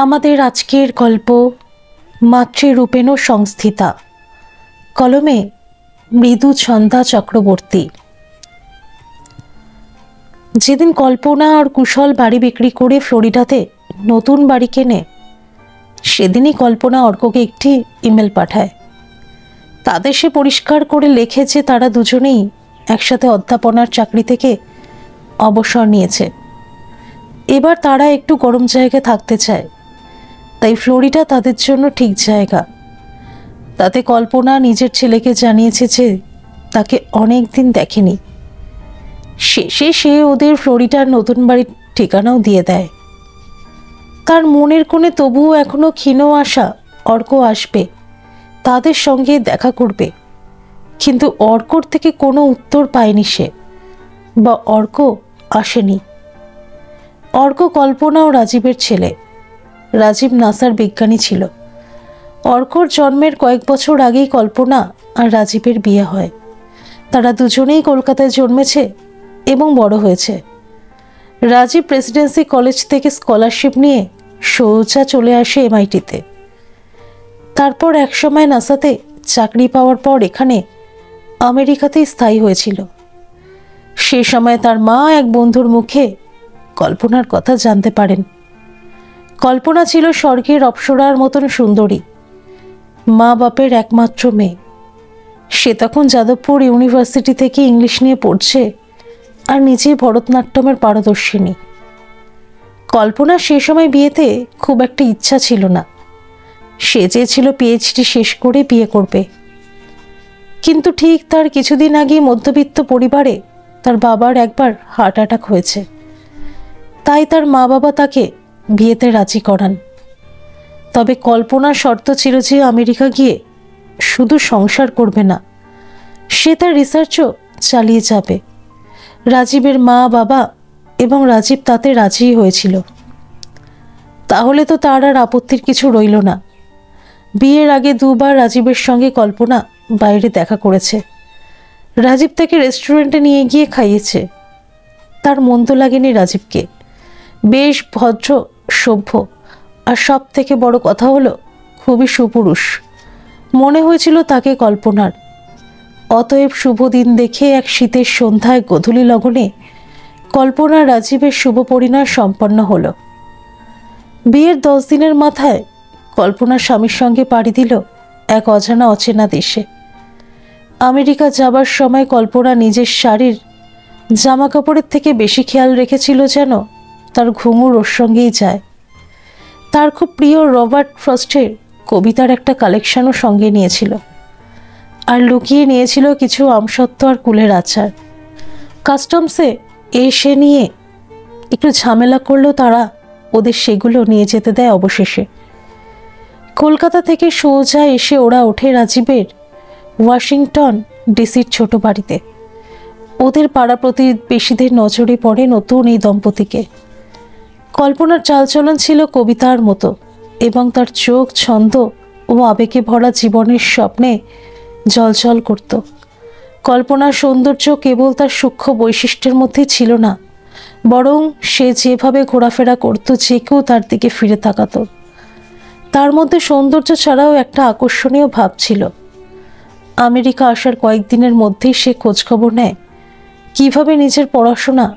আমাদের আজকের গল্প মাতৃরূপেণ সংস্থিতা। কলমে মৃদু ছন্দা চক্রবর্তী। যেদিন কল্পনা আর কুশল বাড়ি বিক্রি করে ফ্লোরিডাতে নতুন বাড়ি কেনে, সেদিনই কল্পনা অর্ককে একটি ইমেল পাঠায়। তাদের সে পরিষ্কার করে লেখে যে তারা দুজনেই একসাথে অধ্যাপনার চাকরি থেকে অবসর নিয়েছে। এবার তারা একটু গরম জায়গায় থাকতে চায়, তাই ফ্লোরিডা তাদের জন্য ঠিক জায়গা। তাতে কল্পনা নিজের ছেলেকে জানিয়েছে যে তাকে অনেক দিন দেখেনি। শেষে সে ওদের ফ্লোরিডার নতুন বাড়ির ঠিকানাও দিয়ে দেয়। তার মনের কোণে তবুও এখনো ক্ষীণ আশা অর্ক আসবে, তাদের সঙ্গে দেখা করবে। কিন্তু অর্কর থেকে কোনো উত্তর পায়নি সে, বা অর্ক আসেনি। অর্ক কল্পনা ও রাজীবের ছেলে। রাজীব নাসার বিজ্ঞানী ছিল। অর্কর জন্মের কয়েক বছর আগেই কল্পনা আর রাজীবের বিয়ে হয়। তারা দুজনেই কলকাতায় জন্মেছে এবং বড় হয়েছে। রাজীব প্রেসিডেন্সি কলেজ থেকে স্কলারশিপ নিয়ে সোজা চলে আসে MIT-তে। তারপর একসময় নাসাতে চাকরি পাওয়ার পর এখানে আমেরিকাতেই স্থায়ী হয়েছিল। সে সময় তার মা এক বন্ধুর মুখে কল্পনার কথা জানতে পারেন। কল্পনা ছিল স্বর্গের অপ্সরার মতন সুন্দরী, মা বাপের একমাত্র মেয়ে। সে তখন যাদবপুর ইউনিভার্সিটি থেকে ইংলিশ নিয়ে পড়ছে আর নিজে ভরতনাট্যমের পারদর্শিনী। কল্পনা সে সময় বিয়েতে খুব একটা ইচ্ছা ছিল না। সে চেয়েছিল PhD শেষ করে বিয়ে করবে। কিন্তু ঠিক তার কিছুদিন আগে মধ্যবিত্ত পরিবারে তার বাবার একবার হার্ট অ্যাটাক হয়েছে। তাই তার মা বাবা তাকে বিয়েতে রাজি করান। তবে কল্পনার শর্ত ছিল যে আমেরিকা গিয়ে শুধু সংসার করবে না, সে তার রিসার্চও চালিয়ে যাবে। রাজীবের মা বাবা এবং রাজীব তাতে রাজি হয়েছিল। তাহলে তো তার আর আপত্তির কিছু রইল না। বিয়ের আগে দুবার রাজীবের সঙ্গে কল্পনা বাইরে দেখা করেছে। রাজীব তাকে রেস্টুরেন্টে নিয়ে গিয়ে খাইয়েছে। তার মন্দ লাগেনি রাজীবকে। বেশ ভদ্র, সভ্য, আর সব থেকে বড় কথা হলো খুবই সুপুরুষ মনে হয়েছিল তাকে কল্পনার। অতএব শুভ দিন দেখে এক শীতের সন্ধ্যায় গোধূলি লগনে কল্পনা রাজীবের শুভ পরিণয় সম্পন্ন হলো। বিয়ের 10 দিনের মাথায় কল্পনার স্বামীর সঙ্গে পাড়ি দিল এক অজানা অচেনা দেশে। আমেরিকা যাবার সময় কল্পনা নিজের শাড়ির জামা কাপড়ের থেকে বেশি খেয়াল রেখেছিল যেন তার ঘুঙুর ওর সঙ্গেই যায়। তার খুব প্রিয় রবার্ট ফ্রস্টের কবিতার একটা কালেকশনও সঙ্গে নিয়েছিল, আর লুকিয়ে নিয়েছিল কিছু আমসত্ত্ব আর কুলের আচার। কাস্টমসে এসে নিয়ে একটু ঝামেলা করলেও তারা ওদের সেগুলো নিয়ে যেতে দেয়। অবশেষে কলকাতা থেকে সোজা এসে ওরা ওঠে রাজীবের ওয়াশিংটন ডিসির ছোট বাড়িতে। ওদের পাড়া প্রতিবেশীদের নজরে পড়ে নতুন এই দম্পতিকে। কল্পনার চালচলন ছিল কবিতার মতো এবং তার চোখ ছন্দ ও আবেগে ভরা জীবনের স্বপ্নে জলজল করত। কল্পনার সৌন্দর্য কেবল তার সূক্ষ্ম বৈশিষ্ট্যের মধ্যে ছিল না, বরং সে যেভাবে ঘোরাফেরা করত যে কেউ তার দিকে ফিরে তাকাতো। তার মধ্যে সৌন্দর্য ছাড়াও একটা আকর্ষণীয় ভাব ছিল। আমেরিকা আসার কয়েকদিনের মধ্যেই সে খোঁজখবর নেয় কিভাবে নিজের পড়াশোনা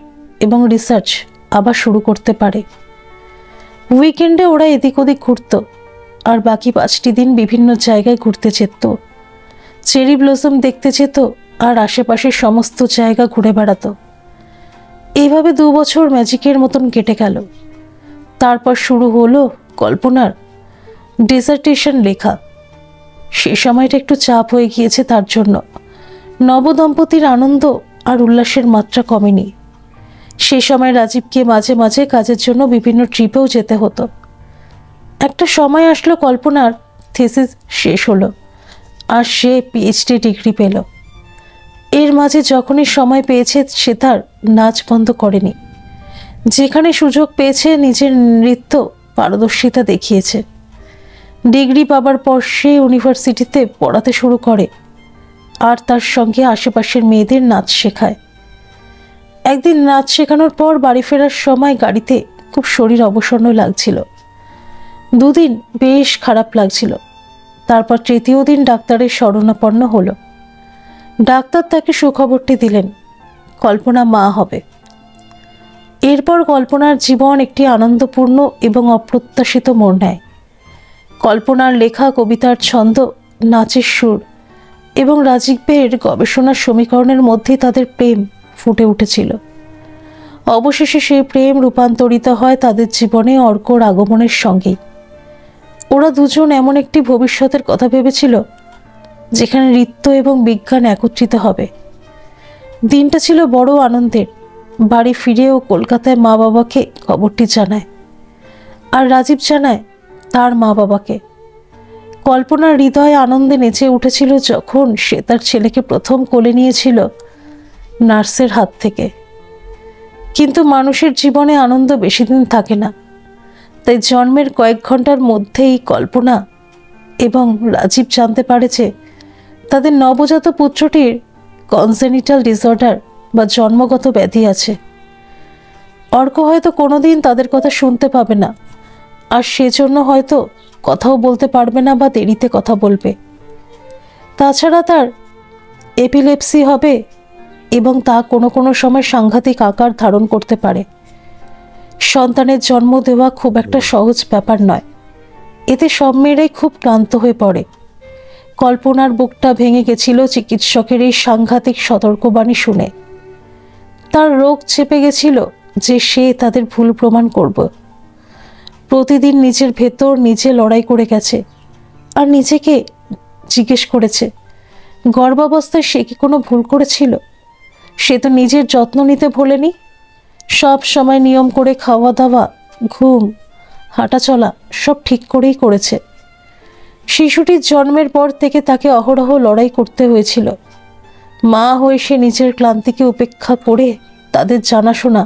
এবং রিসার্চ আবার শুরু করতে পারে। উইকেন্ডে ওরা এদিক ওদিক ঘুরত, আর বাকি 5টি দিন বিভিন্ন জায়গায় ঘুরতে যেত। চেরি ব্লসম দেখতে যেত আর আশেপাশের সমস্ত জায়গা ঘুরে বেড়াতো। এইভাবে 2 বছর ম্যাজিকের মতন কেটে গেল। তারপর শুরু হলো কল্পনার ডিসার্টেশন লেখা। সে সময়টা একটু চাপ হয়ে গিয়েছে তার জন্য। নবদম্পতির আনন্দ আর উল্লাসের মাত্রা কমেনি। সে সময় রাজীবকে মাঝে মাঝে কাজের জন্য বিভিন্ন ট্রিপেও যেতে হতো। একটা সময় আসলো কল্পনার থিসিস শেষ হলো আর সে PhD ডিগ্রি পেল। এর মাঝে যখনই সময় পেয়েছে সে তার নাচ বন্ধ করেনি। যেখানে সুযোগ পেয়েছে নিজের নৃত্য পারদর্শিতা দেখিয়েছে। ডিগ্রি পাবার পর সে ইউনিভার্সিটিতে পড়াতে শুরু করে আর তার সঙ্গে আশেপাশের মেয়েদের নাচ শেখায়। একদিন নাচ শেখানোর পর বাড়ি ফেরার সময় গাড়িতে খুব শরীর অবসন্ন লাগছিল। দুদিন বেশ খারাপ লাগছিল। তারপর তৃতীয় দিন ডাক্তারের শরণাপন্ন হলো। ডাক্তার তাকে সুখবরটি দিলেন, কল্পনা মা হবে। এরপর কল্পনার জীবন একটি আনন্দপূর্ণ এবং অপ্রত্যাশিত মোড় নেয়। কল্পনার লেখা কবিতার ছন্দ, নাচের সুর এবং রাজীবের গবেষণার সমীকরণের মধ্যেই তাদের প্রেম ফুটে উঠেছিল। অবশেষে সেই প্রেম রূপান্তরিত হয় তাদের জীবনে অর্কর আগমনের সঙ্গেই। ওরা দুজন এমন একটি ভবিষ্যতের কথা ভেবেছিল যেখানে নৃত্য এবং বিজ্ঞান একত্রিত হবে। দিনটা ছিল বড় আনন্দের। বাড়ি ফিরেও কলকাতায় মা বাবাকে খবরটি জানায়, আর রাজীব জানায় তার মা বাবাকে। কল্পনার হৃদয় আনন্দে নেচে উঠেছিল যখন সে তার ছেলেকে প্রথম কোলে নিয়েছিল নার্সের হাত থেকে। কিন্তু মানুষের জীবনে আনন্দ বেশি দিন থাকে না, তাই জন্মের কয়েক ঘন্টার মধ্যেই কল্পনা এবং রাজীব জানতে পারে যে তাদের নবজাত পুত্রটির কনজেনিটাল ডিসঅর্ডার বা জন্মগত ব্যাধি আছে। অর্ক হয়তো কোনোদিন তাদের কথা শুনতে পাবে না, আর সেজন্য হয়তো কথাও বলতে পারবে না বা দেরিতে কথা বলবে। তাছাড়া তার এপিলেপসি হবে এবং তা কোনো কোনো সময় সাংঘাতিক আকার ধারণ করতে পারে। সন্তানের জন্ম দেওয়া খুব একটা সহজ ব্যাপার নয়। এতে সব মেয়েরাই খুব ক্লান্ত হয়ে পড়ে। কল্পনার বুকটা ভেঙে গেছিল চিকিৎসকের এই সাংঘাতিক সতর্কবাণী শুনে। তার রোগ চেপে গেছিল যে সে তাদের ভুল প্রমাণ করবে। প্রতিদিন নিজের ভেতর নিজে লড়াই করে গেছে, আর নিজেকে জিজ্ঞেস করেছে গর্ভাবস্থায় সে কি কোনো ভুল করেছিল। সে তো নিজের যত্ন নিতে ভোলেনি। সব সময় নিয়ম করে খাওয়া দাওয়া, ঘুম, হাঁটা চলা সব ঠিক করেই করেছে। শিশুটির জন্মের পর থেকে তাকে অহরহ লড়াই করতে হয়েছিল। মা হয়ে সে নিজের ক্লান্তিকে উপেক্ষা করে তাদের জানাশোনা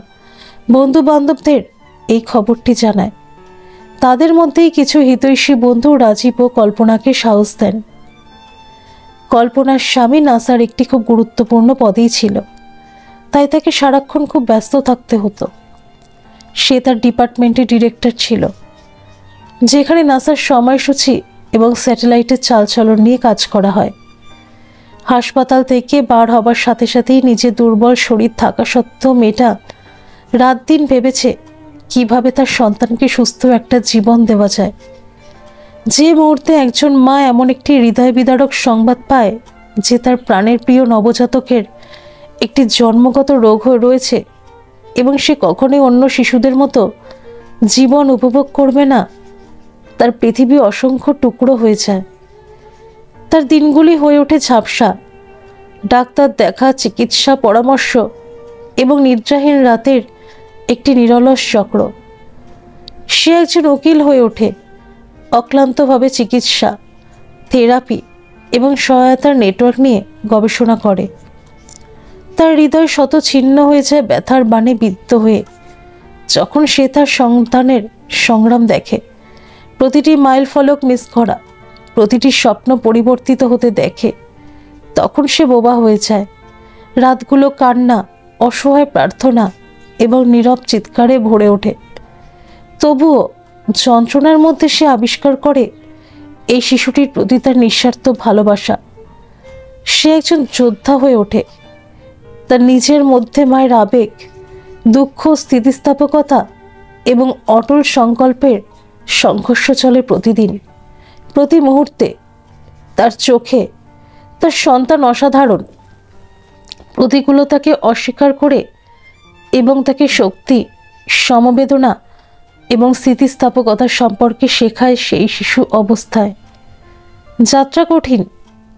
বন্ধু বান্ধবদের এই খবরটি জানায়। তাদের মধ্যেই কিছু হিতৈষী বন্ধু রাজীব ও কল্পনাকে সাহস দেন। কল্পনার স্বামী নাসার একটি খুব গুরুত্বপূর্ণ পদেই ছিল, তাই তাকে সারাক্ষণ খুব ব্যস্ত থাকতে হতো। সে তার ডিপার্টমেন্টের ডিরেক্টর ছিল, যেখানে নাসার সময়সূচি এবং স্যাটেলাইটের চালচলন নিয়ে কাজ করা হয়। হাসপাতাল থেকে বার হবার সাথে সাথেই নিজের দুর্বল শরীর থাকা সত্ত্বেও মেয়েটা রাত দিন ভেবেছে কিভাবে তার সন্তানকে সুস্থ একটা জীবন দেওয়া যায়। যে মুহূর্তে একজন মা এমন একটি হৃদয় বিদারক সংবাদ পায় যে তার প্রাণের প্রিয় নবজাতকের একটি জন্মগত রোগ হয়ে রয়েছে এবং সে কখনোই অন্য শিশুদের মতো জীবন উপভোগ করবে না, তার পৃথিবী অসংখ্য টুকরো হয়ে যায়। তার দিনগুলি হয়ে ওঠে ঝাপসা। ডাক্তার দেখা, চিকিৎসা পরামর্শ এবং নিদ্রাহীন রাতের একটি নিরলস চক্র। সে একজন উকিল হয়ে ওঠে। অক্লান্তভাবে চিকিৎসা, থেরাপি এবং সহায়তার নেটওয়ার্ক নিয়ে গবেষণা করে। তার হৃদয় শত ছিন্ন হয়ে যায় ব্যথার বাণে বিদ্ধ হয়ে যখন সে তার সন্তানের সংগ্রাম দেখে। প্রতিটি মাইল ফলক মিস করা, প্রতিটি স্বপ্ন পরিবর্তিত হতে দেখে। তখন সে বোবা হয়ে যায়। রাতগুলো কান্না, অসহায় প্রার্থনা এবং নীরব চিৎকারে ভরে ওঠে। তবুও যন্ত্রণার মধ্যে সে আবিষ্কার করে এই শিশুটির প্রতি তার নিঃস্বার্থ ভালোবাসা। সে একজন যোদ্ধা হয়ে ওঠে। তার নিজের মধ্যে মায়ের আবেগ, দুঃখ, স্থিতিস্থাপকতা এবং অটল সংকল্পের সংঘর্ষ চলে প্রতিদিন, প্রতি মুহূর্তে। তার চোখে তার সন্তান অসাধারণ প্রতিকূলতাকে অস্বীকার করে এবং তাকে শক্তি, সমবেদনা এবং স্থিতিস্থাপকতা সম্পর্কে শেখায়। সেই শিশু অবস্থায় যাত্রা কঠিন,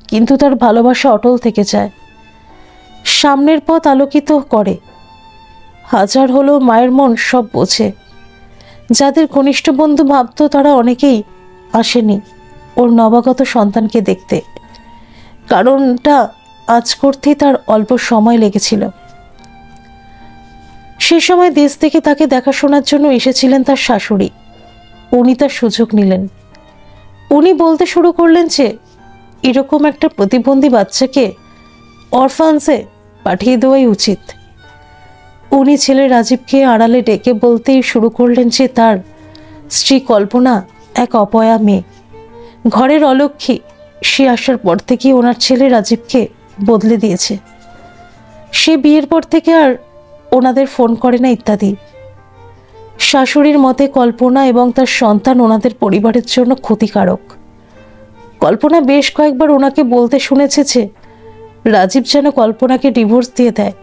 কিন্তু তার ভালোবাসা অটল থেকে যায়। সামনের পথ আলোকিত করে। হাজার হলেও মায়ের মন সব বোঝে। যাদের ঘনিষ্ঠ বন্ধু ভাবত তারা অনেকেই আসেনি ওর নবাগত সন্তানকে দেখতে। কারণটা আজ করতেই তার অল্প সময় লেগেছিল। সে সময় দেশ থেকে তাকে দেখাশোনার জন্য এসেছিলেন তার শাশুড়ি। উনি তার সুযোগ নিলেন। উনি বলতে শুরু করলেন যে এরকম একটা প্রতিবন্ধী বাচ্চাকে অরফানসে পাঠিয়ে দেওয়াই উচিত। উনি ছেলে রাজীবকে আড়ালে ডেকে বলতেই শুরু করলেন যে তার স্ত্রী কল্পনা এক অপয়া মেয়ে, ঘরের অলক্ষ্মী। সে আসার পর থেকে ওনার ছেলে রাজীবকে বদলে দিয়েছে। সে বিয়ের পর থেকে আর ওনাদের ফোন করে না ইত্যাদি। শাশুড়ির মতে কল্পনা এবং তার সন্তান ওনাদের পরিবারের জন্য ক্ষতিকারক। কল্পনা বেশ কয়েকবার ওনাকে বলতে শুনেছে যে রাজীব যেন কল্পনাকে ডিভোর্স দিয়ে দেয়।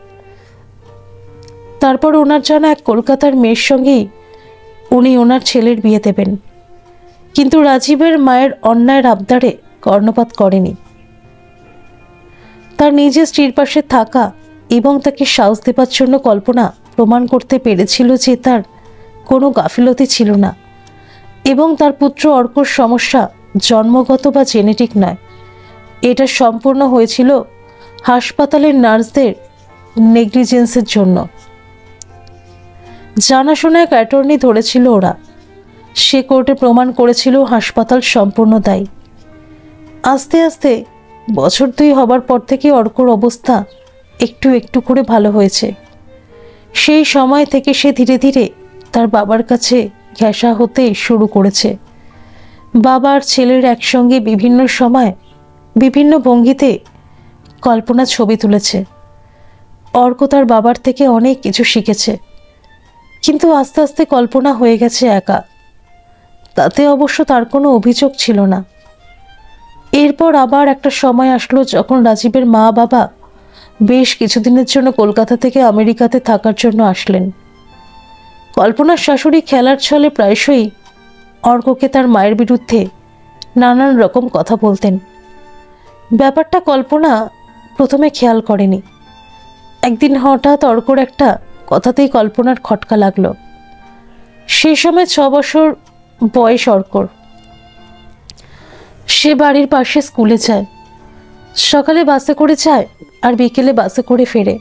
তারপর ওনার জানা এক কলকাতার মেয়ের সঙ্গেই উনি ওনার ছেলের বিয়ে দেবেন। কিন্তু রাজীবের মায়ের অন্যায়ের আবদারে কর্ণপাত করেনি। তার নিজের স্ত্রীর পাশে থাকা এবং তাকে সাহস দেবার জন্য কল্পনা প্রমাণ করতে পেরেছিল যে তার কোনো গাফিলতি ছিল না এবং তার পুত্র অর্কর সমস্যা জন্মগত বা জেনেটিক নয়। এটা সম্পূর্ণ হয়েছিল হাসপাতালের নার্সদের নেগলিজেন্সের জন্য। জানাশোনা এক অ্যাটর্নি ধরেছিল ওরা। সে কোর্টে প্রমাণ করেছিল হাসপাতাল সম্পূর্ণ দায়ী। আস্তে আস্তে বছর 2 হবার পর থেকে অর্কর অবস্থা একটু একটু করে ভালো হয়েছে। সেই সময় থেকে সে ধীরে ধীরে তার বাবার কাছে ঘেঁষা হতে শুরু করেছে। বাবার ছেলের একসঙ্গে বিভিন্ন সময় বিভিন্ন ভঙ্গিতে কল্পনা ছবি তুলেছে। অর্ক তার বাবার থেকে অনেক কিছু শিখেছে, কিন্তু আস্তে আস্তে কল্পনা হয়ে গেছে একা। তাতে অবশ্য তার কোনো অভিযোগ ছিল না। এরপর আবার একটা সময় আসলো যখন রাজীবের মা বাবা বেশ কিছুদিনের জন্য কলকাতা থেকে আমেরিকাতে থাকার জন্য আসলেন। কল্পনার শাশুড়ি খেলার ছলে প্রায়শই অর্ককে তার মায়ের বিরুদ্ধে নানান রকম কথা বলতেন। ব্যাপারটা কল্পনা প্রথমে খেয়াল করেনি। একদিন হঠাৎ অর্কর একটা কথাতেই কল্পনার খটকা লাগলো। সে সময় 6 বছর বয়স অর্কর। সে বাড়ির পাশে স্কুলে যায়। সকালে বাসে করে যায় আর বিকেলে বাসে করে ফেরে।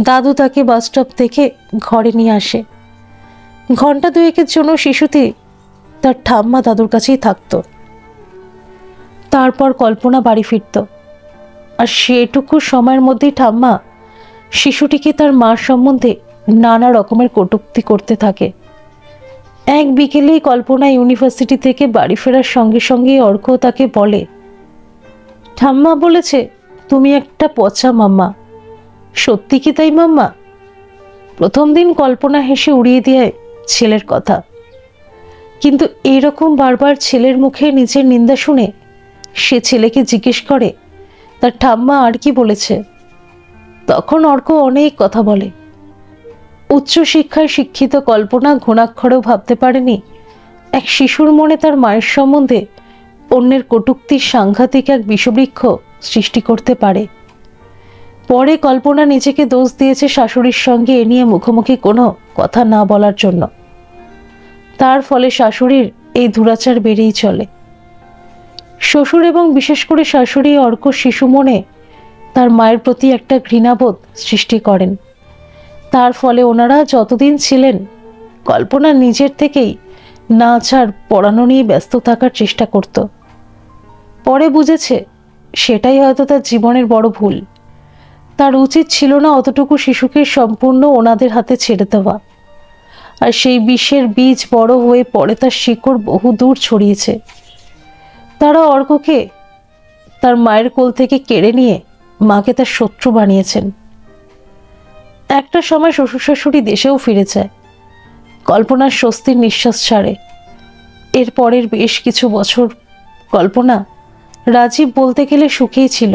দাদু তাকে বাস স্টপ থেকে ঘরে নিয়ে আসে। ঘন্টা 2-এর জন্য শিশুটি তার ঠাম্মা দাদুর কাছেই থাকত। তারপর কল্পনা বাড়ি ফিরত, আর সেটুকু সময়ের মধ্যেই ঠাম্মা শিশুটিকে তার মার সম্বন্ধে নানা রকমের কটূক্তি করতে থাকে। এক বিকেলেই কল্পনা ইউনিভার্সিটি থেকে বাড়ি ফেরার সঙ্গে সঙ্গে অর্ক তাকে বলে, ঠাম্মা বলেছে তুমি একটা পচা মাম্মা। সত্যি কি তাই মাম্মা? প্রথম দিন কল্পনা হেসে উড়িয়ে দেয় ছেলের কথা, কিন্তু এইরকম বারবার ছেলের মুখে নিজের নিন্দা শুনে সে ছেলেকে জিজ্ঞেস করে তার ঠাম্মা আর কি বলেছে। তখন অর্ক অনেক কথা বলে। উচ্চশিক্ষায় শিক্ষিত কল্পনা ঘুণাক্ষরেও ভাবতে পারেনি এক শিশুর মনে তার মায়ের সম্বন্ধে অন্যের কটূক্তির সাংঘাতিক এক বিষবৃক্ষ সৃষ্টি করতে পারে। পরে কল্পনা নিজেকে দোষ দিয়েছে শাশুড়ির সঙ্গে এ নিয়ে মুখোমুখি কোনো কথা না বলার জন্য। তার ফলে শাশুড়ির এই দুরাচার বেড়েই চলে। শ্বশুর এবং বিশেষ করে শাশুড়ি অর্ক শিশু মনে তার মায়ের প্রতি একটা ঘৃণাবোধ সৃষ্টি করেন। তার ফলে ওনারা যতদিন ছিলেন কল্পনা নিজের থেকেই নাচ আর পড়ানো নিয়ে ব্যস্ত থাকার চেষ্টা করত। পরে বুঝেছে সেটাই হয়তো তার জীবনের বড় ভুল। তার উচিত ছিল না অতটুকু শিশুকে সম্পূর্ণ ওনাদের হাতে ছেড়ে দেওয়া। আর সেই বিষের বীজ বড় হয়ে পরে তার শিকড় বহু দূর ছড়িয়েছে। তারা অর্ককে তার মায়ের কোল থেকে কেড়ে নিয়ে মাকে তার শত্রু বানিয়েছেন। একটা সময় শ্বশুর শাশুড়ি দেশেও ফিরে যায়। কল্পনার স্বস্তির নিঃশ্বাস ছাড়ে। এর পরের বেশ কিছু বছর কল্পনা রাজীব বলতে গেলে সুখেই ছিল,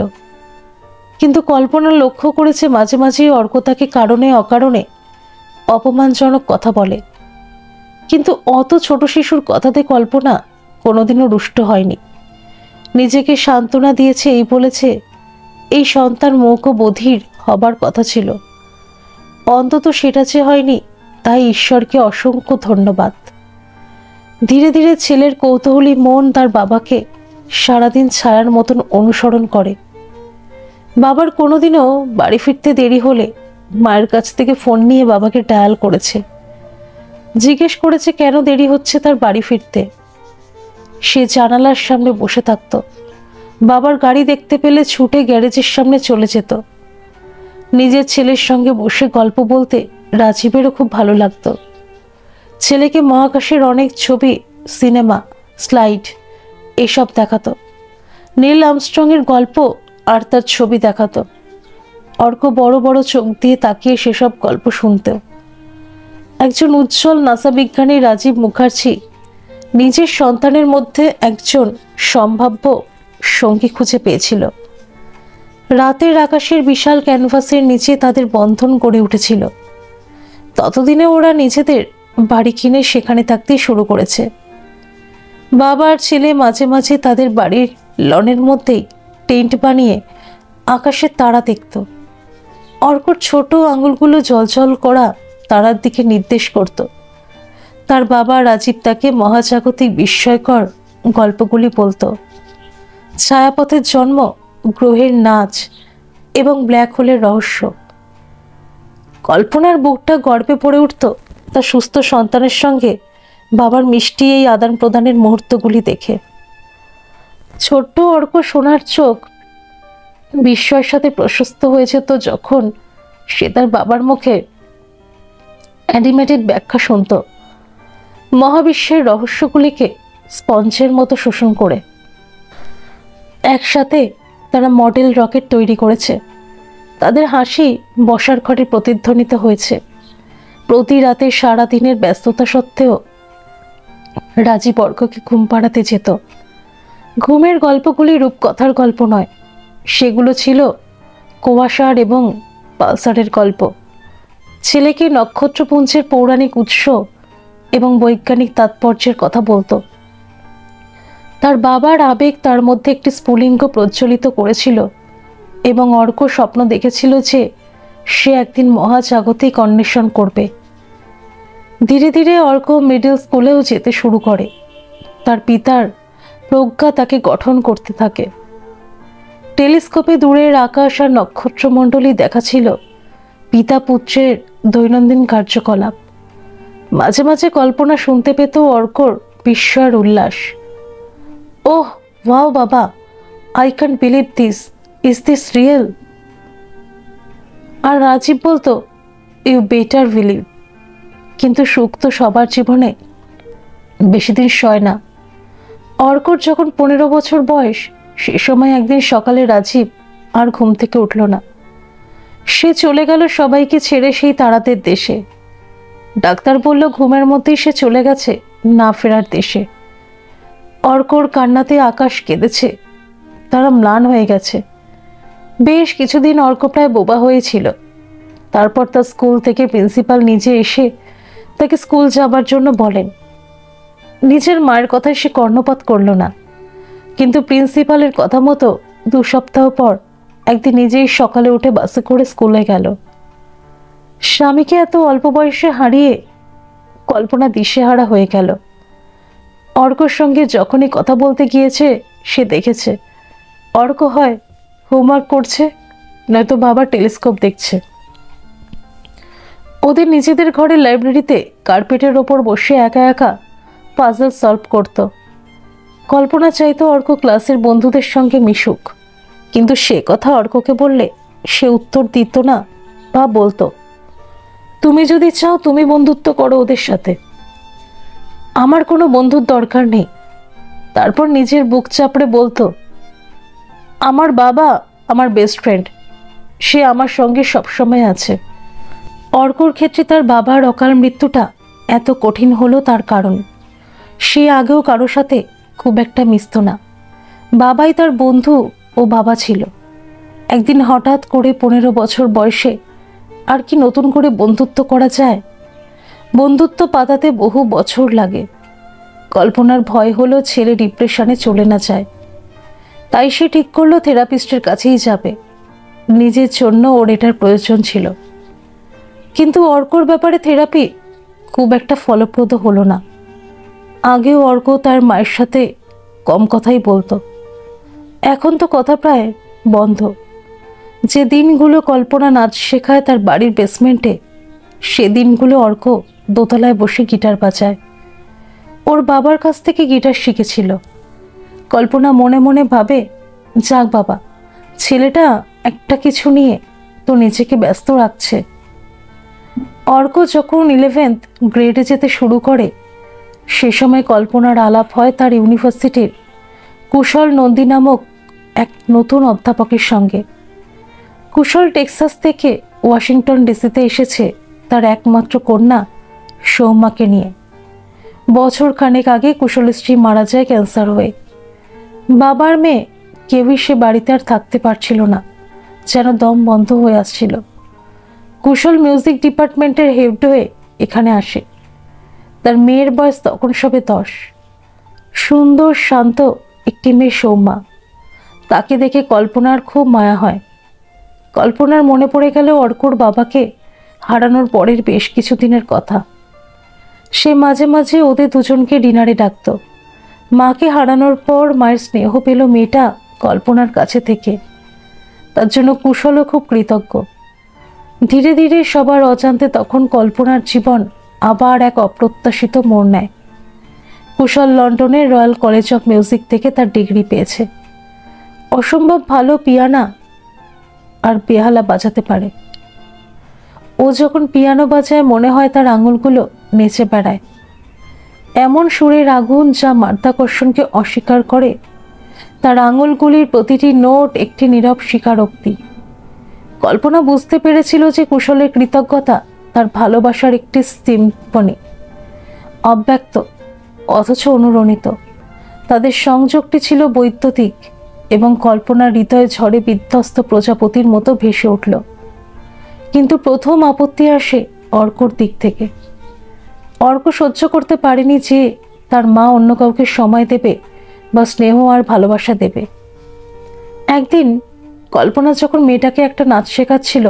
কিন্তু কল্পনা লক্ষ্য করেছে মাঝে মাঝেই অর্ক তাকে কারণে অকারণে অপমানজনক কথা বলে। কিন্তু অত ছোট শিশুর কথাতে কল্পনা কোনোদিনও রুষ্ট হয়নি। নিজেকে সান্ত্বনা দিয়েছে, এই বলেছে এই সন্তান মূক ও বধির হবার কথা ছিল, অন্তত সেটা যে হয়নি তাই ঈশ্বরকে অসংখ্য ধন্যবাদ। ধীরে ধীরে ছেলের কৌতূহলী মন তার বাবাকে সারাদিন ছায়ার মতন অনুসরণ করে। বাবার কোনোদিনও বাড়ি ফিরতে দেরি হলে মায়ের কাছ থেকে ফোন নিয়ে বাবাকে ডায়াল করেছে, জিজ্ঞেস করেছে কেন দেরি হচ্ছে তার বাড়ি ফিরতে। সে জানালার সামনে বসে থাকত। বাবার গাড়ি দেখতে পেলে ছুটে গ্যারেজের সামনে চলে যেত। নিজের ছেলের সঙ্গে বসে গল্প বলতে রাজীবেরও খুব ভালো লাগতো। ছেলেকে মহাকাশের অনেক ছবি, সিনেমা স্লাইড এসব দেখাতো। নীল আর্মস্ট্রংয়ের গল্প আর তার ছবি দেখাতো। অর্ক বড় বড় চোখ দিয়ে তাকিয়ে সেসব গল্প শুনতেও। একজন উজ্জ্বল নাসা বিজ্ঞানী রাজীব মুখার্জি নিজের সন্তানের মধ্যে একজন সম্ভাব্য সঙ্গী খুঁজে পেয়েছিল। রাতের আকাশের বিশাল ক্যানভাসের নিচে তাদের বন্ধন গড়ে উঠেছিল। ততদিনে ওরা নিজেদের বাড়ি কিনে সেখানে থাকতে শুরু করেছে। বাবা আর ছেলে মাঝে মাঝে তাদের বাড়ির লনের মধ্যেই টেন্ট বানিয়ে আকাশের তারা দেখত। অর্কর ছোট আঙুলগুলো জলজল করা তারার দিকে নির্দেশ করত। তার বাবা রাজীব তাকে মহাজাগতিক বিস্ময়কর গল্পগুলি বলতো। ছায়াপথের জন্ম, গ্রহের নাচ এবং ব্ল্যাক হোলের রহস্য। কল্পনার বুকটা গর্বে ভরে উঠত তার সুস্থ সন্তানের সঙ্গে বাবার মিষ্টি এই আদান প্রদানের মুহূর্তগুলি দেখে। ছোট্ট অর্ক সোনার চোখ বিস্ময়ের সাথে প্রশস্ত হয়ে যেত যখন সে তার বাবার মুখে অ্যানিমেটেড ব্যাখ্যা শুনত, মহাবিশ্বের রহস্যগুলিকে স্পঞ্জের মতো শোষণ করে। একসাথে তারা মডেল রকেট তৈরি করেছে। তাদের হাসি বসার ঘরে প্রতিধ্বনিত হয়েছে। প্রতি রাতে সারাদিনের ব্যস্ততা সত্ত্বেও রাজীব অর্ককে ঘুম পাড়াতে যেত। ঘুমের গল্পগুলি রূপকথার গল্প নয়, সেগুলো ছিল কোয়াশার এবং পালসারের গল্প। ছেলেকে নক্ষত্রপুঞ্জের পৌরাণিক উৎস এবং বৈজ্ঞানিক তাৎপর্যের কথা বলতো। তার বাবার আবেগ তার মধ্যে একটি স্ফুলিঙ্গ প্রজ্বলিত করেছিল এবং অর্ক স্বপ্ন দেখেছিল যে সে একদিন মহাজাগতিক অন্বেষণ করবে। ধীরে ধীরে অর্ক মিডল স্কুলেও যেতে শুরু করে। তার পিতার প্রজ্ঞা তাকে গঠন করতে থাকে। টেলিস্কোপে দূরের আকাশ আর নক্ষত্রমণ্ডলী দেখা ছিল পিতা পুত্রের দৈনন্দিন কার্যকলাপ। মাঝে মাঝে কল্পনা শুনতে পেত অর্কর বিস্ময়ের উল্লাস। ওহ ওয়াও বাবা, I can't believe this, is this real? আর রাজীব বলতো, ইউ বেটার বিলিভ। কিন্তু সুখ তো সবার জীবনে বেশি দিন সয় না। অর্কর যখন 15 বছর বয়স, সে সময় একদিন সকালে রাজীব আর ঘুম থেকে উঠল না। সে চলে গেল সবাইকে ছেড়ে সেই তারাদের দেশে। ডাক্তার বলল ঘুমের মধ্যেই সে চলে গেছে না ফেরার দেশে। অর্কর কান্নাতে আকাশ কেঁদেছে, তারা ম্লান হয়ে গেছে। বেশ কিছুদিন অর্ক প্রায় বোবা হয়েছিল। তারপর তার স্কুল থেকে প্রিন্সিপাল নিজে এসে তাকে স্কুল যাবার জন্য বলেন। নিজের মায়ের কথায় সে কর্ণপাত করল না, কিন্তু প্রিন্সিপালের কথা মতো 2 সপ্তাহ পর একদিন নিজেই সকালে উঠে বাসে করে স্কুলে গেল। স্বামীকে এত অল্প বয়সে হারিয়ে কল্পনা দিশেহারা হয়ে গেল। অর্কর সঙ্গে যখনই কথা বলতে গিয়েছে সে দেখেছে অর্ক হয় হোমওয়ার্ক করছে, নয়তো বাবা টেলিস্কোপ দেখছে। ওদের নিজেদের ঘরের লাইব্রেরিতে কার্পেটের ওপর বসে একা একা পাজল সলভ করত। কল্পনা চাইতো অর্ক ক্লাসের বন্ধুদের সঙ্গে মিশুক, কিন্তু সে কথা অর্ককে বললে সে উত্তর দিত না বা বলতো, তুমি যদি চাও তুমি বন্ধুত্ব করো ওদের সাথে, আমার কোনো বন্ধুর দরকার নেই। তারপর নিজের বুক চাপড়ে বলতো, আমার বাবা আমার বেস্ট ফ্রেন্ড, সে আমার সঙ্গে সবসময় আছে। অর্কর ক্ষেত্রে তার বাবার অকাল মৃত্যুটা এত কঠিন হলো তার কারণ সে আগেও কারোর সাথে খুব একটা মিশত না। বাবাই তার বন্ধু ও বাবা ছিল। একদিন হঠাৎ করে 15 বছর বয়সে আর কি নতুন করে বন্ধুত্ব করা যায়? বন্ধুত্ব পাতাতে বহু বছর লাগে। কল্পনার ভয় হলো ছেলে ডিপ্রেশনে চলে না যায়। তাই সে ঠিক করলো থেরাপিস্টের কাছেই যাবে। নিজের জন্য ওর এটার প্রয়োজন ছিল। কিন্তু অর্কর ব্যাপারে থেরাপি খুব একটা ফলপ্রদ হলো না। আগেও অর্ক তার মায়ের সাথে কম কথাই বলতো, এখন তো কথা প্রায় বন্ধ। যে দিনগুলো কল্পনা নাচ শেখায় তার বাড়ির বেসমেন্টে, সে দিনগুলো অর্ক দোতলায় বসে গিটার বাজায়। ওর বাবার কাছ থেকে গিটার শিখেছিল। কল্পনা মনে মনে ভাবে, যাক বাবা, ছেলেটা একটা কিছু নিয়ে তো নিজেকে ব্যস্ত রাখছে। অর্ক যখন 11th গ্রেডে যেতে শুরু করে সে সময় কল্পনার আলাপ হয় তার ইউনিভার্সিটির কুশল নন্দী নামক এক নতুন অধ্যাপকের সঙ্গে। কুশল টেক্সাস থেকে ওয়াশিংটন ডিসিতে এসেছে তার একমাত্র কন্যা সৌম্যাকে নিয়ে। বছর খানেক আগে কুশলের স্ত্রী মারা যায় ক্যান্সার হয়ে। বাবার মেয়ে কেউই সে বাড়িতে আর থাকতে পারছিল না, যেন দম বন্ধ হয়ে আসছিল। কুশল মিউজিক ডিপার্টমেন্টের হেড হয়ে এখানে আসে। তার মেয়ের বয়স তখন সবে 10। সুন্দর শান্ত একটি মেয়ে সৌম্যা। তাকে দেখে কল্পনার খুব মায়া হয়। কল্পনার মনে পড়ে গেল অর্কর বাবাকে হারানোর পরের বেশ কিছুদিনের কথা। সে মাঝে মাঝে ওদের দুজনকে ডিনারে ডাকত। মাকে হারানোর পর মায়ের স্নেহ পেল মেয়েটা কল্পনার কাছে থেকে। তার জন্য কুশলও খুব কৃতজ্ঞ। ধীরে ধীরে সবার অজান্তে তখন কল্পনার জীবন আবার এক অপ্রত্যাশিত মোড় নেয়। কুশল লন্ডনের রয়্যাল কলেজ অফ মিউজিক থেকে তার ডিগ্রি পেয়েছে। অসম্ভব ভালো পিয়ানো আর বেহালা বাজাতে পারে। ও যখন পিয়ানো বাজায় মনে হয় তার আঙুলগুলো নেচে বেড়ায়। এমন সুরের আগুন যা মাধ্যাকর্ষণকে অস্বীকার করে। তার আঙুলগুলির প্রতিটি নোট একটি নীরব স্বীকারোক্তি। কল্পনা বুঝতে পেরেছিল যে কুশলের কৃতজ্ঞতা তার ভালোবাসার একটি সিম্ফনি, অব্যক্ত অথচ অনুরণিত। তাদের সংযোগটি ছিল বৈদ্যুতিক এবং কল্পনার হৃদয়ে ঝড়ে বিধ্বস্ত প্রজাপতির মতো ভেসে উঠল। কিন্তু প্রথম আপত্তি আসে অর্কর দিক থেকে। অর্ক সহ্য করতে পারেনি যে তার মা অন্য কাউকে সময় দেবে বা স্নেহ আর ভালোবাসা দেবে। একদিন কল্পনা যখন মেয়েটাকে একটা নাচ শেখাচ্ছিল,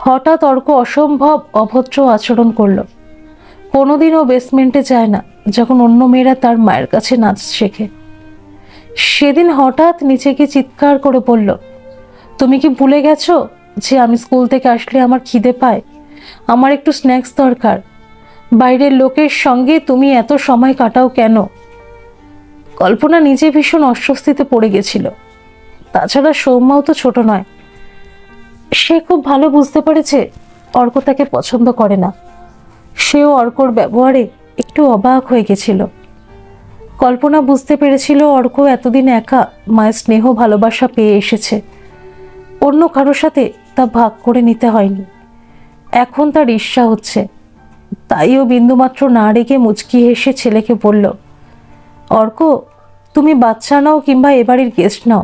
হঠাৎ অর্ক অসম্ভব অভদ্র আচরণ করল। কোনোদিনও বেসমেন্টে যায় না যখন অন্য মেয়েরা তার মায়ের কাছে নাচ শেখে। সেদিন হঠাৎ নিচে গিয়ে চিৎকার করে বলল, তুমি কি ভুলে গেছো যে আমি স্কুল থেকে আসলে আমার খিদে পায়, আমার একটু স্ন্যাক্স দরকার। বাইরের লোকের সঙ্গে তুমি এত সময় কাটাও কেন? কল্পনা নিজে ভীষণ অস্বস্তিতে পড়ে গেছিল। তাছাড়া সৌম্যাও তো ছোট নয়। সে খুব ভালো বুঝতে পারেছে অর্ক তাকে পছন্দ করে না। সেও অর্কর ব্যবহারে একটু অবাক হয়ে গেছিল। কল্পনা বুঝতে পেরেছিল অর্ক এতদিন একা মায়ের স্নেহ ভালোবাসা পেয়ে এসেছে। অন্য কারোর সাথে তা ভাগ করে নিতে হয়নি। এখন তার ঈর্ষা হচ্ছে। তাইও বিন্দুমাত্র না রেগে মুচকি হেসে ছেলেকে বলল, অর্ক, তুমি বাচ্চা নাও কিংবা এবাড়ির গেস্ট নাও,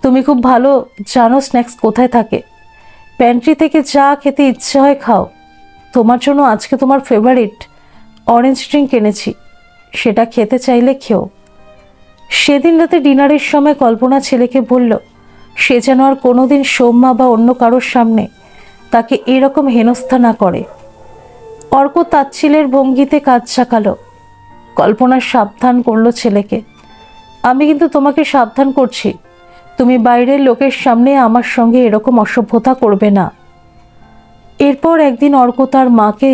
তুমি খুব ভালো জানো স্ন্যাক্স কোথায় থাকে। প্যান্ট্রি থেকে যা খেতে ইচ্ছে হয় খাও। তোমার জন্য আজকে তোমার ফেভারিট অরেঞ্জ ড্রিঙ্ক এনেছি, সেটা খেতে চাইলে খেও। সেদিন রাতে ডিনারের সময় কল্পনা ছেলেকে বলল সে যেন আর কোনোদিন সৌম্যা বা অন্য কারোর সামনে তাকে এরকম হেনস্থা না করে। অর্ক তাচ্ছিলের ভঙ্গিতে কাজ চাকালো। কল্পনা সাবধান করলো ছেলেকে, আমি কিন্তু তোমাকে সাবধান করছি, তুমি বাইরের লোকের সামনে আমার সঙ্গে এরকম অসভ্যতা করবে না। এরপর একদিন অর্ক তার মাকে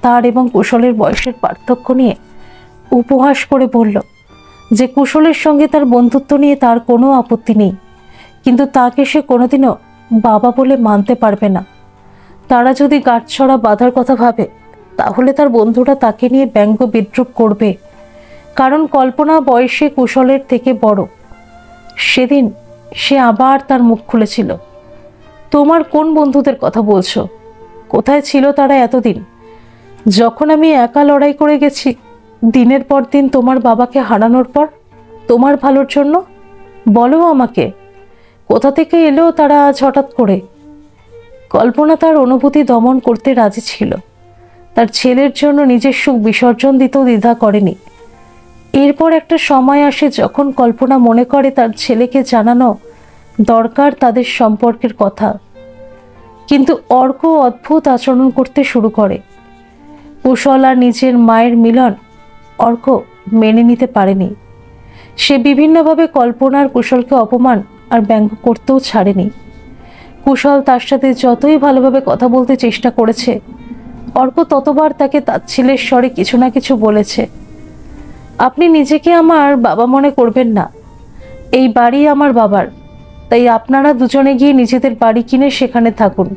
তার এবং কুশলের বয়সের পার্থক্য নিয়ে উপহাস করে বলল যে কুশলের সঙ্গে তার বন্ধুত্ব নিয়ে তার কোনো আপত্তি নেই, কিন্তু তাকে সে কোনোদিনও বাবা বলে মানতে পারবে না। তারা যদি গাঁটছড়া বাঁধার কথা ভাবে তাহলে তার বন্ধুরা তাকে নিয়ে ব্যঙ্গ বিদ্রূপ করবে, কারণ কল্পনা বয়সে কুশলের থেকে বড়। সেদিন সে আবার তার মুখ খুলেছিল, তোমার কোন বন্ধুদের কথা বলছো? কোথায় ছিল তারা এতদিন, যখন আমি একা লড়াই করে গেছি দিনের পর দিন তোমার বাবাকে হারানোর পর তোমার ভালোর জন্য? বলো আমাকে, কোথা থেকে এলো তারা আজ হঠাৎ করে? কল্পনা তার অনুভূতি দমন করতে রাজি ছিল। তার ছেলের জন্য নিজের সুখ বিসর্জন দিতেও দ্বিধা করেনি। এরপর একটা সময় আসে যখন কল্পনা মনে করে তার ছেলেকে জানানো দরকার তাদের সম্পর্কের কথা। কিন্তু অর্ক অদ্ভুত আচরণ করতে শুরু করে। কুশল আর নিজের মায়ের মিলন অর্ক মেনে নিতে পারেনি। সে বিভিন্নভাবে কল্পনার কুশলকে অপমান আর ব্যঙ্গ করতেও ছাড়েনি। কুশল তার সাথে যতই ভালোভাবে কথা বলতে চেষ্টা করেছে, অর্ক ততবার তাকে তাচ্ছিলের স্বরে কিছু না কিছু বলেছে। আপনি নিজেকে আমার বাবা মনে করবেন না, এই বাড়ি আমার বাবার, তাই আপনারা দুজনে গিয়ে নিজেদের বাড়ি কিনে সেখানে থাকুন,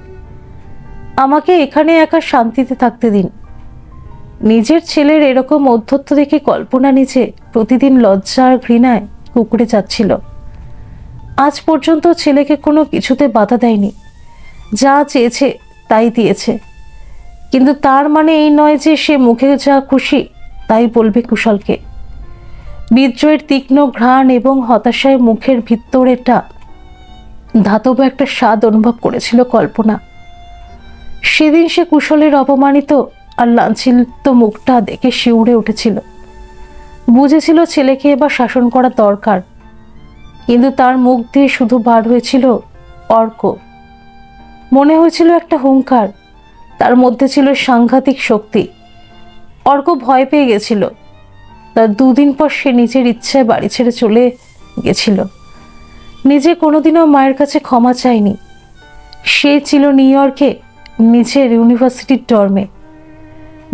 আমাকে এখানে একা শান্তিতে থাকতে দিন। নিজের ছেলের এরকম ঔদ্ধত্য দেখে কল্পনা নিজে প্রতিদিন লজ্জা আর ঘৃণায় কুঁকড়ে যাচ্ছিল। আজ পর্যন্ত ছেলেকে কোনো কিছুতে বাধা দেয়নি, যা চেয়েছে তাই দিয়েছে, কিন্তু তার মানে এই নয় যে সে মুখে যা খুশি তাই বলবে কুশলকে। বিদ্রোহের তীক্ষ্ণ ঘ্রাণ এবং হতাশায় মুখের ভিতরেটা ধাতব একটা স্বাদ অনুভব করেছিল কল্পনা। সেদিন সে কুশলের অপমানিত আর লাঞ্ছিত মুখটা দেখে শিউরে উঠেছিল। বুঝেছিল ছেলেকে এবার শাসন করা দরকার, কিন্তু তার মুখ দিয়ে শুধু বার হয়েছিল অর্ক। মনে হয়েছিল একটা হুঙ্কার, তার মধ্যে ছিল সাংঘাতিক শক্তি। অর্ক ভয় পেয়ে গেছিল। তার 2 দিন পর সে নিজের ইচ্ছায় বাড়ি ছেড়ে চলে গেছিল। নিজে কোনোদিনও মায়ের কাছে ক্ষমা চায়নি। সে ছিল নিউ ইয়র্কে নিজের ইউনিভার্সিটির ডর্মে।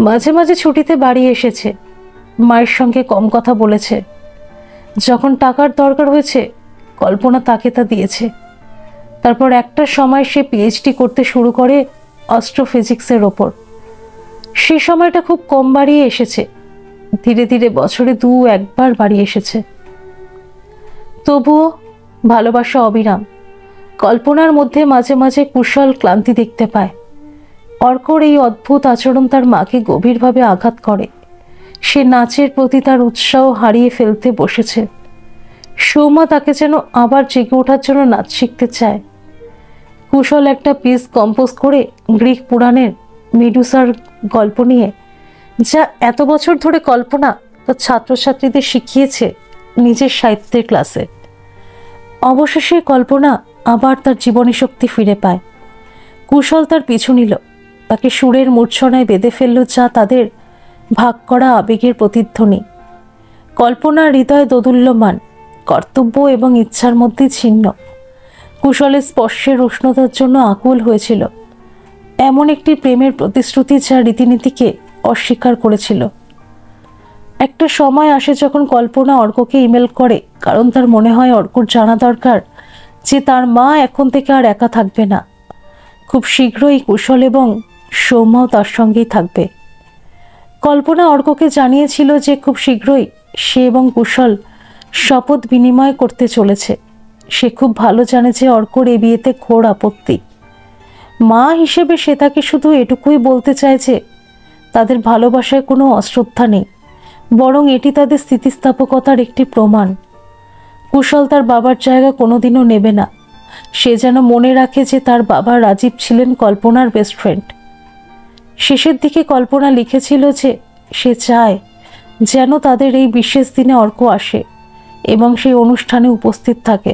মাঝে মাঝে ছুটিতে বাড়ি এসেছে, মায়ের সঙ্গে কম কথা বলেছে। যখন টাকার দরকার হয়েছে কল্পনা তাকে তা দিয়েছে। তারপর একটা সময় সে পিএইচডি করতে শুরু করে অ্যাস্ট্রোফিজিক্সের ওপর। সে সময়টা খুব কম বাড়িয়ে এসেছে, ধীরে ধীরে বছরে 2-1 বার বাড়ি এসেছে। তবুও ভালোবাসা অবিরাম। কল্পনার মধ্যে মাঝে মাঝে কুশল ক্লান্তি দেখতে পায়। অর্কর এই অদ্ভুত আচরণ তার মাকে গভীরভাবে আঘাত করে। সে নাচের প্রতি তার উৎসাহ হারিয়ে ফেলতে বসেছে। সৌমা তাকে যেন আবার জেগে ওঠার জন্য নাচ শিখতে চায়। কুশল একটা পিস কম্পোজ করে গ্রিক পুরাণের মেডুসার গল্প নিয়ে, যা এত বছর ধরে কল্পনা তার ছাত্রছাত্রীদের শিখিয়েছে নিজের সাহিত্যের ক্লাসে। অবশেষে কল্পনা আবার তার জীবনী শক্তি ফিরে পায়। কুশল তার পিছু নিল, তাকে সুরের মূর্ছনায় বেঁধে ফেলল, যা তাদের ভাগ করা আবেগের প্রতিধ্বনি। কল্পনার হৃদয় দোদুল্যমান, কর্তব্য এবং ইচ্ছার মধ্যে ছিন্ন। কুশলের স্পর্শের উষ্ণতার জন্য আকুল হয়েছিল। এমন একটি প্রেমের প্রতিশ্রুতি যা রীতিনীতিকে অস্বীকার করেছিল। একটা সময় আসে যখন কল্পনা অর্ককে ইমেল করে, কারণ তার মনে হয় অর্কর জানা দরকার যে তার মা এখন থেকে আর একা থাকবে না। খুব শীঘ্রই কুশল এবং সৌম্যাও তার সঙ্গেই থাকবে। কল্পনা অর্ককে জানিয়েছিল যে খুব শীঘ্রই সে এবং কুশল শপথ বিনিময় করতে চলেছে। সে খুব ভালো জানে যে অর্কর এই বিয়েতে ঘোর আপত্তি। মা হিসেবে সে তাকে শুধু এটুকুই বলতে চায় যে তাদের ভালোবাসায় কোনো অশ্রদ্ধা নেই, বরং এটি তাদের স্থিতিস্থাপকতার একটি প্রমাণ। কুশল তার বাবার জায়গা কোনোদিনও নেবে না। সে যেন মনে রাখে যে তার বাবা রাজীব ছিলেন কল্পনার বেস্ট ফ্রেন্ড। শেষের দিকে কল্পনা লিখেছিল যে সে চায় যেন তাদের এই বিশেষ দিনে অর্ক আসে এবং সেই অনুষ্ঠানে উপস্থিত থাকে।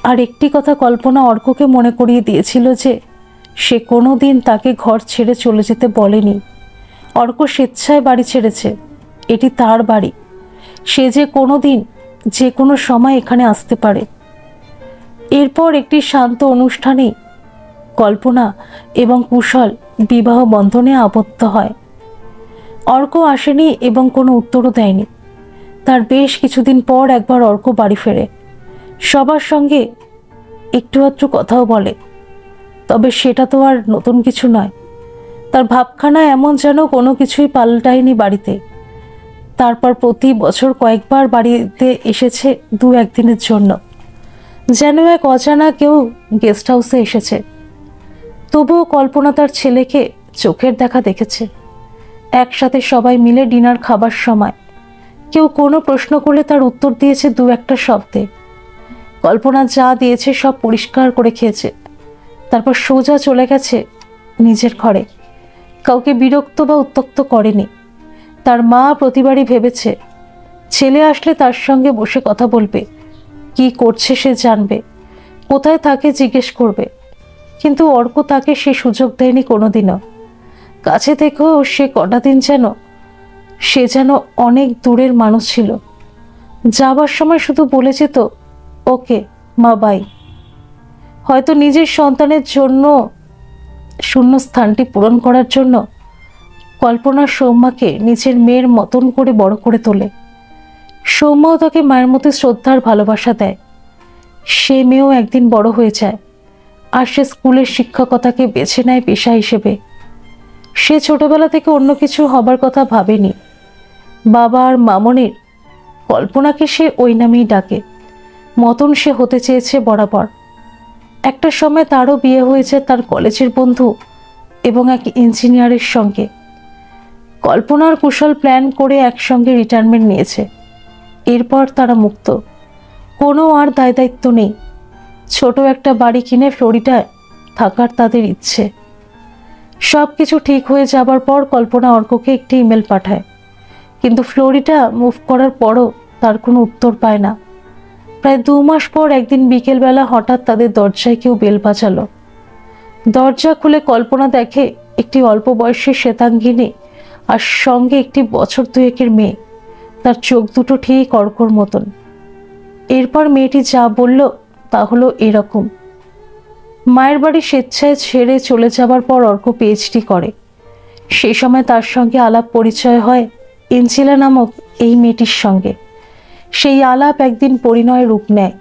আর একটি কথা কল্পনা অর্ককে মনে করিয়ে দিয়েছিল যে সে কোনো দিন তাকে ঘর ছেড়ে চলে যেতে বলেনি। অর্ক স্বেচ্ছায় বাড়ি ছেড়েছে, এটি তার বাড়ি। সে যে কোনো দিন যে কোনো সময় এখানে আসতে পারে। এরপর একটি শান্ত অনুষ্ঠানে কল্পনা এবং কুশল বিবাহ বন্ধনে আবদ্ধ হয়। অর্ক আসেনি এবং কোনো উত্তরও দেয়নি। তার বেশ কিছুদিন পর একবার অর্ক বাড়ি ফেরে, সবার সঙ্গে একটু আধটু কথাও বলে, তবে সেটা তো আর নতুন কিছু নয়। তার ভাবখানা এমন যেন কোনো কিছুই পাল্টায়নি বাড়িতে। তারপর প্রতি বছর কয়েকবার বাড়িতে এসেছে 2-1 দিনের জন্য, যেন এক অজানা কেউ গেস্ট হাউসে এসেছে। তবুও কল্পনা তার ছেলেকে চোখের দেখা দেখেছে। একসাথে সবাই মিলে ডিনার খাবার সময় কেউ কোনো প্রশ্ন করলে তার উত্তর দিয়েছে 2-1টা শব্দে। কল্পনা যা দিয়েছে সব পরিষ্কার করে খেয়েছে, তারপর সোজা চলে গেছে নিজের ঘরে। কাউকে বিরক্ত বা উত্ত্যক্ত করেনি। তার মা প্রতিবারই ভেবেছে ছেলে আসলে তার সঙ্গে বসে কথা বলবে, কি করছে সে জানবে, কোথায় থাকে জিজ্ঞেস করবে, কিন্তু অর্ক তাকে সে সুযোগ দেয়নি কোনোদিনও। কাছে থেকেও সে কটা দিন সে যেন অনেক দূরের মানুষ ছিল। যাবার সময় শুধু বলে যেত, ওকে মা বাই। হয়তো নিজের সন্তানের জন্য শূন্য স্থানটি পূরণ করার জন্য কল্পনা সৌম্যাকে নিজের মেয়ের মতন করে বড় করে তোলে। সৌম্যাও তাকে মায়ের মতো শ্রদ্ধার ভালোবাসা দেয়। সে মেয়েও একদিন বড় হয়ে যায়, আর সে স্কুলের শিক্ষকতাকে বেছে নেয় পেশা হিসেবে। সে ছোটবেলা থেকে অন্য কিছু হবার কথা ভাবেনি। বাবা আর মামনির কল্পনাকে সে ওই নামেই ডাকে। মতন সে হতে চেয়েছে বরাবর। একটা সময় তারও বিয়ে হয়েছে তার কলেজের বন্ধু এবং এক ইঞ্জিনিয়ারের সঙ্গে। কল্পনার কুশল প্ল্যান করে একসঙ্গে রিটায়ারমেন্ট নিয়েছে। এরপর তারা মুক্ত, কোনো আর দায় দায়িত্ব নেই। ছোট একটা বাড়ি কিনে ফ্লোরিডায় থাকার তাদের ইচ্ছে। সব কিছু ঠিক হয়ে যাবার পর কল্পনা অর্ককে একটি ইমেল পাঠায়, কিন্তু ফ্লোরিডা মুভ করার পরও তার কোনো উত্তর পায় না। প্রায় 2 মাস পর একদিন বিকেলবেলা হঠাৎ তাদের দরজায় কেউ বেল বাজালো। দরজা খুলে কল্পনা দেখে একটি অল্প বয়সী শ্বেতাঙ্গিনী আর সঙ্গে একটি বছর 2-এর মেয়ে। তার চোখ দুটো ঠিক অর্কর মতন। এরপর মেয়েটি যা বলল তা হলো এরকম। মায়ের বাড়ি স্বেচ্ছায় ছেড়ে চলে যাবার পর অর্ক পিএইচডি করে। সেই সময় তার সঙ্গে আলাপ পরিচয় হয় এঞ্জেলা নামক এই মেয়েটির সঙ্গে। সেই আলাপ একদিন পরিণয় রূপ নেয়।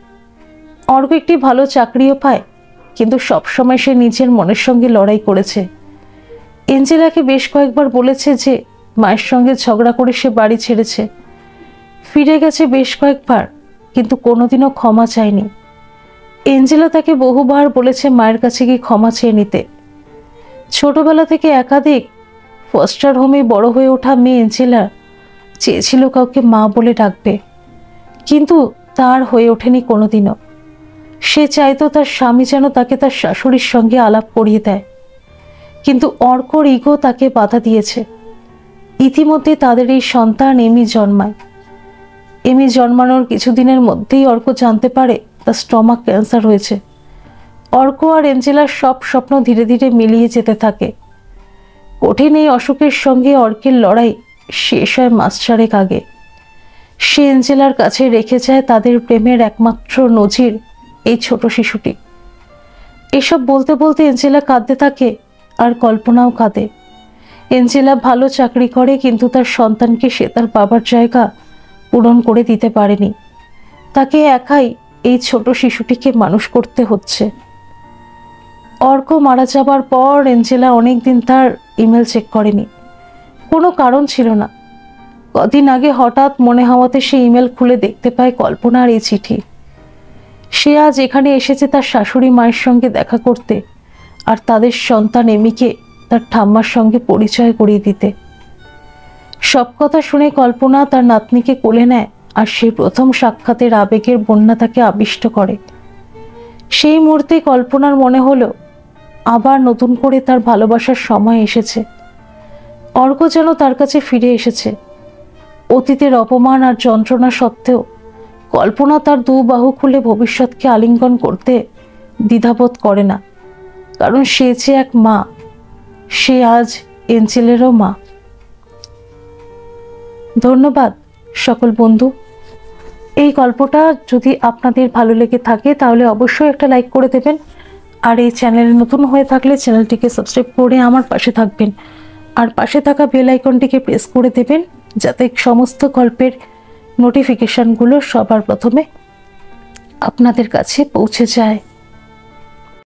অর্ক একটি ভালো চাকরিও পায়, কিন্তু সবসময় সে নিজের মনের সঙ্গে লড়াই করেছে। এঞ্জেলাকে বেশ কয়েকবার বলেছে যে মায়ের সঙ্গে ঝগড়া করে সে বাড়ি ছেড়েছে। ফিরে গেছে বেশ কয়েকবার, কিন্তু কোনোদিনও ক্ষমা চায়নি। এঞ্জেলা তাকে বহুবার বলেছে মায়ের কাছে গিয়ে ক্ষমা চেয়ে নিতে। ছোটবেলা থেকে একাধিক ফস্টার হোমে বড় হয়ে ওঠা মেয়ে এঞ্জেলা চেয়েছিল কাউকে মা বলে ডাকবে, কিন্তু তার হয়ে ওঠেনি কোনোদিনও। সে চাইতো তার স্বামী যেন তাকে তার শাশুড়ির সঙ্গে আলাপ করিয়ে দেয়, কিন্তু অর্কর ইগো তাকে বাধা দিয়েছে। ইতিমধ্যে তাদের এই সন্তান এমি জন্মায়। এমি জন্মানোর কিছুদিনের মধ্যেই অর্ক জানতে পারে তার স্টমাক ক্যান্সার হয়েছে। অর্ক আর এঞ্জেলার সব স্বপ্ন ধীরে ধীরে মিলিয়ে যেতে থাকে। কঠিন এই অসুখের সঙ্গে অর্কের লড়াই শেষ হয় মাস 4 আগে। সে এঞ্জেলার কাছে রেখে যায় তাদের প্রেমের একমাত্র নজির এই ছোট শিশুটি। এসব বলতে বলতে এঞ্জেলা কাঁদতে থাকে আর কল্পনাও কাঁদে। এঞ্জেলা ভালো চাকরি করে, কিন্তু তার সন্তানকে সে তার বাবার জায়গা পূরণ করে দিতে পারেনি। তাকে একাই এই ছোট শিশুটিকে মানুষ করতে হচ্ছে। অর্ক মারা যাবার পর এঞ্জেলা অনেকদিন তার ইমেল চেক করেনি। কোনো কারণ ছিল না। কদিন আগে হঠাৎ মনে হওয়াতে সে ইমেল খুলে দেখতে পায় কল্পনার এই চিঠি। সে আজ এখানে এসেছে তার শাশুড়ি মায়ের সঙ্গে দেখা করতে আর তাদের সন্তান এমিকে তার ঠাম্মার সঙ্গে পরিচয় করিয়ে দিতে। সব কথা শুনে কল্পনা তার নাতনিকে কোলে নেয়, আর সেই প্রথম সাক্ষাতের আবেগের বন্যা তাকে আবিষ্ট করে। সেই মুহূর্তে কল্পনার মনে হলো আবার নতুন করে তার ভালোবাসার সময় এসেছে। অর্ক যেন তার কাছে ফিরে এসেছে। অতীতের অপমান আর যন্ত্রণা সত্ত্বেও কল্পনা তার 2 বাহু খুলে ভবিষ্যৎকে আলিঙ্গন করতে দ্বিধাবোধ করে না, কারণ সে যে এক মা। সে আজ এঞ্জেলেরও মা। ধন্যবাদ সকল বন্ধু। এই গল্পটা যদি আপনাদের ভালো লেগে থাকে তাহলে অবশ্যই একটা লাইক করে দেবেন, আর এই চ্যানেলে নতুন হয়ে থাকলে চ্যানেলটিকে সাবস্ক্রাইব করে আমার পাশে থাকবেন, আর পাশে থাকা বেল আইকনটিকে প্রেস করে দেবেন যাতে সমস্ত গল্পের নোটিফিকেশনগুলো সবার প্রথমে আপনাদের কাছে পৌঁছে যায়।